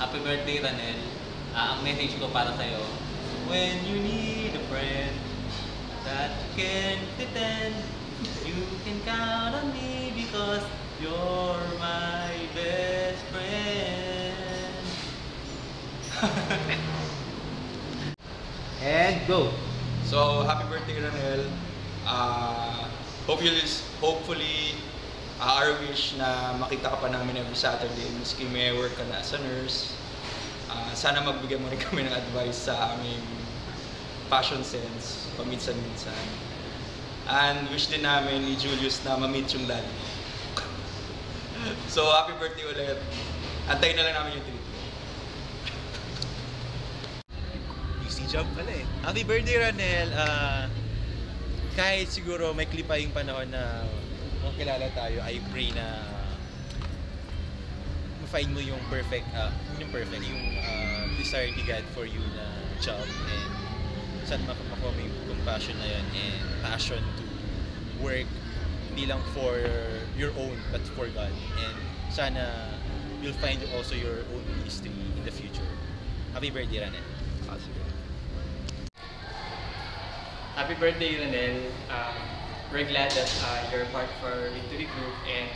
Happy birthday, Ranel. Ang message ko para sa'yo, when you need a friend that can pretend, you can count on me because you're my best friend. And go! So, happy birthday, Ranel. Hopefully, our wish na makita ka pa namin every Saturday, maski may work ka na as a nurse. Sana magbigay mo rin kami ng advice sa aming fashion sense, paminsan-minsan. And wish din namin ni Julius na ma-meet yung daddy. So, happy birthday ulit. Antayin na lang namin yung treat. Easy job pala eh. Happy birthday, Ranel! Kahit siguro may klipa yung panahon na makilala tayo, I pray na ma-find mo yung perfect, yung desire ni God for you na job, and saan makakuha mo yung compassion na yun and passion to work hindi lang for your own but for God, and sana you'll find also your own ministry in the future. Happy birthday, Ranel! Happy birthday, Ranel. We're glad that you're part of our Victory Group, and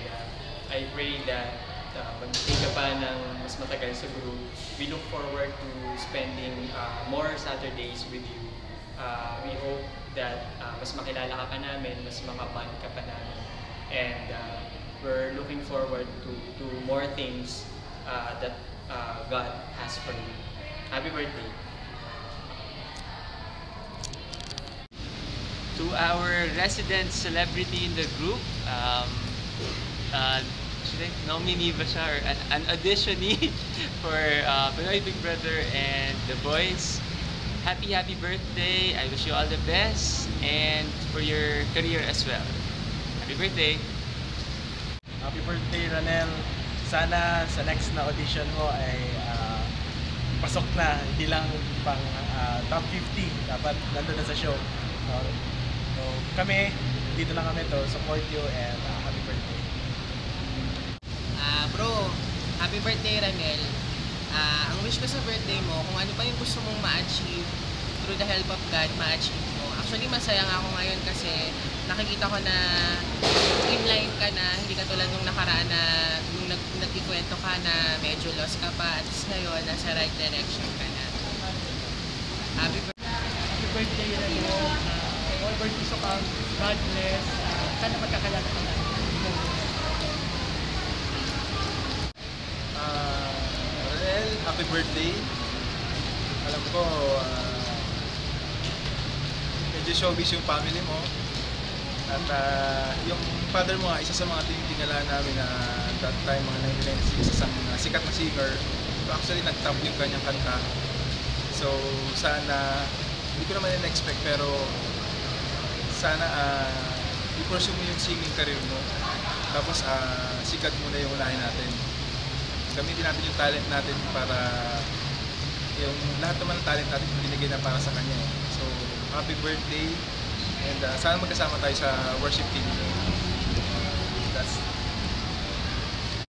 I pray that mag-stay ka pa ng mas matagal sa group. We look forward to spending more Saturdays with you. We hope that mas makilala ka pa namin, mas makaband ka pa namin. And we're looking forward to more things that God has for you. Happy birthday! To our resident celebrity in the group, nominee ba siya or an auditionee for Pinoy Big Brother and The Voice. Happy birthday! I wish you all the best and for your career as well. Happy birthday! Happy birthday, Ranel! Sana sa next na audition mo ay pasok na, hindi lang pang top 50. Dapat nandun na sa show. So kami, dito lang kami to support you, and happy birthday. Bro, happy birthday, Ranel. Ang wish ko sa birthday mo, kung ano pa yung gusto mong ma-achieve, through the help of God, ma-achieve mo. Actually, masaya nga ako ngayon kasi nakikita ko na streamline ka na, hindi ka tulad nung nakaraan na nung nagkikwento ka na medyo lost ka pa, at ngayon, nasa right direction ka na. Happy birthday, Ranel. All birthdays to come. God bless. Sana magkakalala ka na. Ranel, happy birthday. Alam ko, medyo showbiz yung family mo. At yung father mo, isa sa mga tinitingala namin na that time, mga 1996, isa sa mga sikat na singer. So actually, nag-top yung kanyang kanta. So sana, hindi ko naman in-expect, pero sana i-pursue mo yung singing career mo. Tapos sikat mo na yung unahin natin. Gamitin natin yung talent natin para yung lahat naman ng talent natin binigay na para sa kanya. So happy birthday, and sana magkasama tayo sa worship team.